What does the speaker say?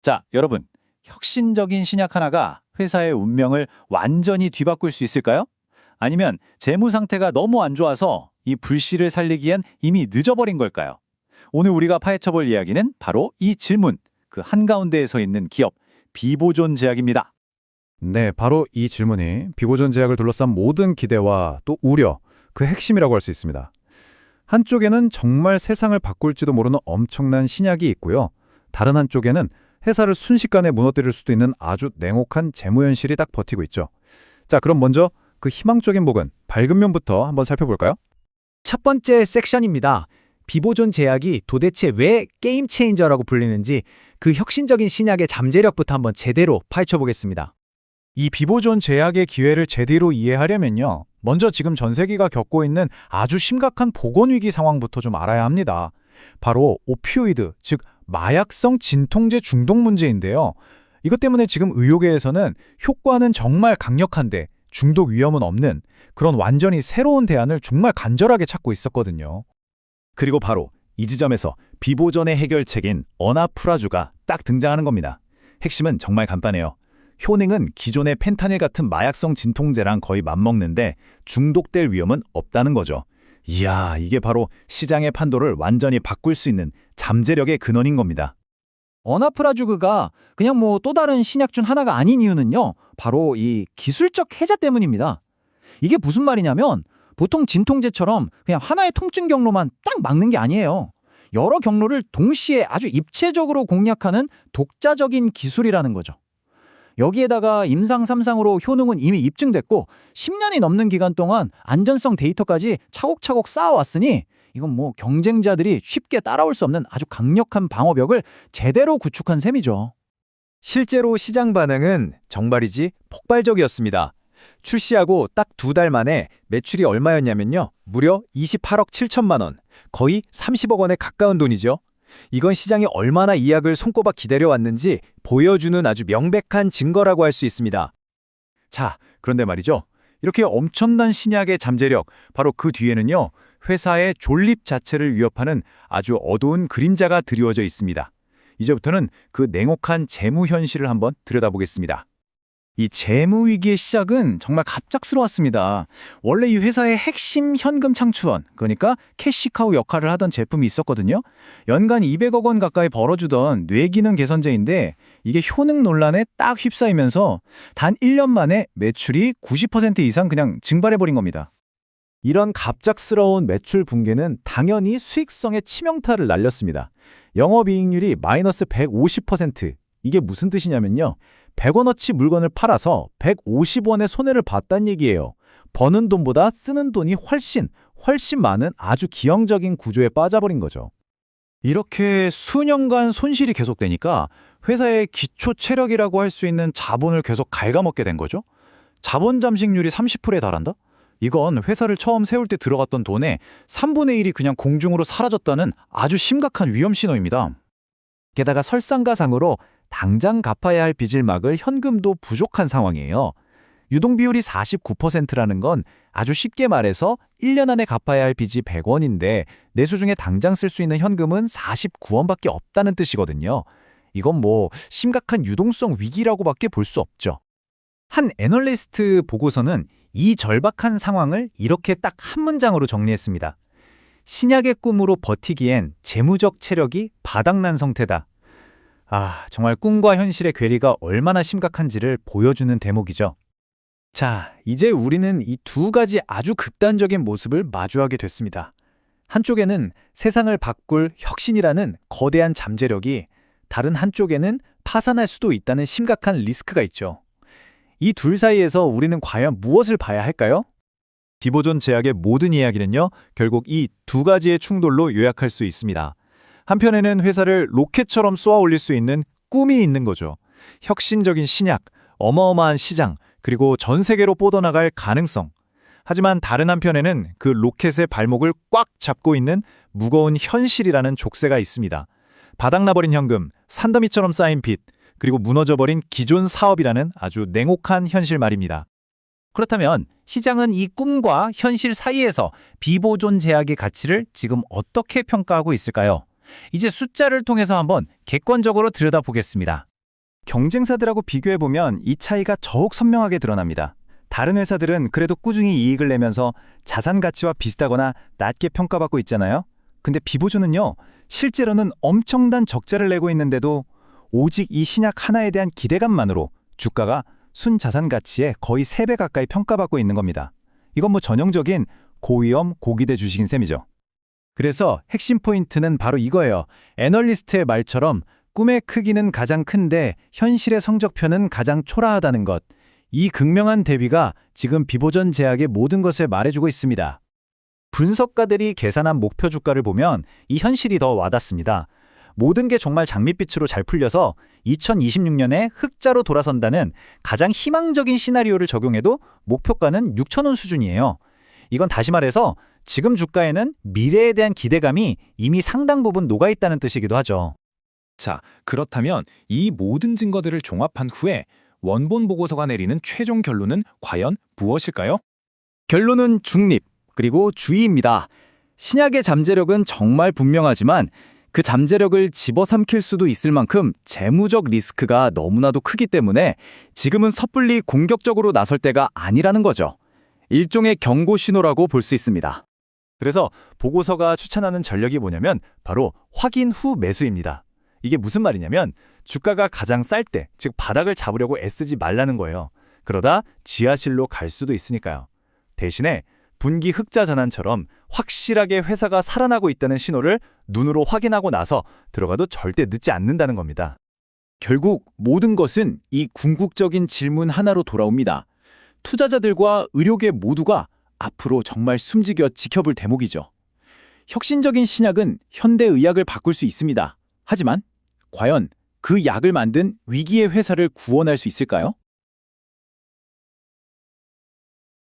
자, 여러분, 혁신적인 신약 하나가 회사의 운명을 완전히 뒤바꿀 수 있을까요? 아니면 재무 상태가 너무 안 좋아서 이 불씨를 살리기엔 이미 늦어버린 걸까요? 오늘 우리가 파헤쳐볼 이야기는 바로 이 질문, 그 한가운데에 서 있는 기업, 비보존 제약입니다. 네, 바로 이 질문이 비보존 제약을 둘러싼 모든 기대와 또 우려, 그 핵심이라고 할 수 있습니다. 한쪽에는 정말 세상을 바꿀지도 모르는 엄청난 신약이 있고요. 다른 한쪽에는 회사를 순식간에 무너뜨릴 수도 있는 아주 냉혹한 재무 현실이 딱 버티고 있죠. 자, 그럼 먼저 그 희망적인 부분, 밝은 면부터 한번 살펴볼까요? 첫 번째 섹션입니다. 비보존 제약이 도대체 왜 게임 체인저라고 불리는지 그 혁신적인 신약의 잠재력부터 한번 제대로 파헤쳐보겠습니다. 이 비보존 제약의 기회를 제대로 이해하려면요. 먼저 지금 전 세계가 겪고 있는 아주 심각한 보건위기 상황부터 좀 알아야 합니다. 바로 오피오이드, 즉 마약성 진통제 중독 문제인데요. 이것 때문에 지금 의료계에서는 효과는 정말 강력한데 중독 위험은 없는 그런 완전히 새로운 대안을 정말 간절하게 찾고 있었거든요. 그리고 바로 이 지점에서 비보존의 해결책인 어나프라주가 딱 등장하는 겁니다. 핵심은 정말 간단해요. 효능은 기존의 펜타닐 같은 마약성 진통제랑 거의 맞먹는데 중독될 위험은 없다는 거죠. 이야, 이게 바로 시장의 판도를 완전히 바꿀 수 있는 잠재력의 근원인 겁니다. 어나프라주그가 그냥 또 다른 신약 중 하나가 아닌 이유는요. 바로 이 기술적 해자 때문입니다. 이게 무슨 말이냐면 보통 진통제처럼 그냥 하나의 통증 경로만 딱 막는 게 아니에요. 여러 경로를 동시에 아주 입체적으로 공략하는 독자적인 기술이라는 거죠. 여기에다가 임상 3상으로 효능은 이미 입증됐고 10년이 넘는 기간 동안 안전성 데이터까지 차곡차곡 쌓아왔으니 이건 경쟁자들이 쉽게 따라올 수 없는 아주 강력한 방어벽을 제대로 구축한 셈이죠. 실제로 시장 반응은 정말이지 폭발적이었습니다. 출시하고 딱 2달 만에 매출이 얼마였냐면요. 무려 28억 7천만 원, 거의 30억 원에 가까운 돈이죠. 이건 시장이 얼마나 이 약을 손꼽아 기다려왔는지 보여주는 아주 명백한 증거라고 할 수 있습니다. 자, 그런데 말이죠. 이렇게 엄청난 신약의 잠재력, 바로 그 뒤에는요. 회사의 존립 자체를 위협하는 아주 어두운 그림자가 드리워져 있습니다. 이제부터는 그 냉혹한 재무 현실을 한번 들여다보겠습니다. 이 재무 위기의 시작은 정말 갑작스러웠습니다. 원래 이 회사의 핵심 현금 창출원, 그러니까 캐시카우 역할을 하던 제품이 있었거든요. 연간 200억 원 가까이 벌어주던 뇌기능 개선제인데 이게 효능 논란에 딱 휩싸이면서 단 1년 만에 매출이 90% 이상 그냥 증발해버린 겁니다. 이런 갑작스러운 매출 붕괴는 당연히 수익성에 치명타를 날렸습니다. 영업이익률이 마이너스 150%. 이게 무슨 뜻이냐면요. 100원어치 물건을 팔아서 150원의 손해를 봤다는 얘기예요. 버는 돈보다 쓰는 돈이 훨씬 많은 아주 기형적인 구조에 빠져버린 거죠. 이렇게 수년간 손실이 계속되니까 회사의 기초 체력이라고 할 수 있는 자본을 계속 갉아먹게 된 거죠. 자본 잠식률이 30%에 달한다? 이건 회사를 처음 세울 때 들어갔던 돈의 3분의 1이 그냥 공중으로 사라졌다는 아주 심각한 위험 신호입니다. 게다가 설상가상으로 당장 갚아야 할 빚을 막을 현금도 부족한 상황이에요. 유동비율이 49%라는 건 아주 쉽게 말해서 1년 안에 갚아야 할 빚이 100원인데 내수 중에 당장 쓸 수 있는 현금은 49원밖에 없다는 뜻이거든요. 이건 심각한 유동성 위기라고밖에 볼 수 없죠. 한 애널리스트 보고서는 이 절박한 상황을 이렇게 딱 한 문장으로 정리했습니다. 신약의 꿈으로 버티기엔 재무적 체력이 바닥난 상태다. 정말 꿈과 현실의 괴리가 얼마나 심각한지를 보여주는 대목이죠. 자, 이제 우리는 이 두 가지 아주 극단적인 모습을 마주하게 됐습니다. 한쪽에는 세상을 바꿀 혁신이라는 거대한 잠재력이, 다른 한쪽에는 파산할 수도 있다는 심각한 리스크가 있죠. 이 둘 사이에서 우리는 과연 무엇을 봐야 할까요? 비보존 제약의 모든 이야기는요, 결국 이 두 가지의 충돌로 요약할 수 있습니다. 한편에는 회사를 로켓처럼 쏘아 올릴 수 있는 꿈이 있는 거죠. 혁신적인 신약, 어마어마한 시장, 그리고 전 세계로 뻗어나갈 가능성. 하지만 다른 한편에는 그 로켓의 발목을 꽉 잡고 있는 무거운 현실이라는 족쇄가 있습니다. 바닥나버린 현금, 산더미처럼 쌓인 빚, 그리고 무너져버린 기존 사업이라는 아주 냉혹한 현실 말입니다. 그렇다면 시장은 이 꿈과 현실 사이에서 비보존 제약의 가치를 지금 어떻게 평가하고 있을까요? 이제 숫자를 통해서 한번 객관적으로 들여다보겠습니다. 경쟁사들하고 비교해보면 이 차이가 더욱 선명하게 드러납니다. 다른 회사들은 그래도 꾸준히 이익을 내면서 자산 가치와 비슷하거나 낮게 평가받고 있잖아요. 근데 비보존은요, 실제로는 엄청난 적자를 내고 있는데도 오직 이 신약 하나에 대한 기대감만으로 주가가 순자산 가치의 거의 3배 가까이 평가받고 있는 겁니다. 이건 뭐 전형적인 고위험 고기대 주식인 셈이죠. 그래서 핵심 포인트는 바로 이거예요. 애널리스트의 말처럼 꿈의 크기는 가장 큰데 현실의 성적표는 가장 초라하다는 것. 이 극명한 대비가 지금 비보존 제약의 모든 것을 말해주고 있습니다. 분석가들이 계산한 목표 주가를 보면 이 현실이 더 와닿습니다. 모든 게 정말 장밋빛으로 잘 풀려서 2026년에 흑자로 돌아선다는 가장 희망적인 시나리오를 적용해도 목표가는 6,000원 수준이에요. 이건 다시 말해서 지금 주가에는 미래에 대한 기대감이 이미 상당 부분 녹아있다는 뜻이기도 하죠. 자, 그렇다면 이 모든 증거들을 종합한 후에 원본 보고서가 내리는 최종 결론은 과연 무엇일까요? 결론은 중립, 그리고 주의입니다. 신약의 잠재력은 정말 분명하지만 그 잠재력을 집어삼킬 수도 있을 만큼 재무적 리스크가 너무나도 크기 때문에 지금은 섣불리 공격적으로 나설 때가 아니라는 거죠. 일종의 경고 신호라고 볼 수 있습니다. 그래서 보고서가 추천하는 전략이 뭐냐면 바로 확인 후 매수입니다. 이게 무슨 말이냐면 주가가 가장 쌀 때, 즉 바닥을 잡으려고 애쓰지 말라는 거예요. 그러다 지하실로 갈 수도 있으니까요. 대신에 분기 흑자 전환처럼 확실하게 회사가 살아나고 있다는 신호를 눈으로 확인하고 나서 들어가도 절대 늦지 않는다는 겁니다. 결국 모든 것은 이 궁극적인 질문 하나로 돌아옵니다. 투자자들과 의료계 모두가 앞으로 정말 숨지겨 지켜볼 대목이죠. 혁신적인 신약은 현대 의학을 바꿀 수 있습니다. 하지만 과연 그 약을 만든 위기의 회사를 구원할 수 있을까요?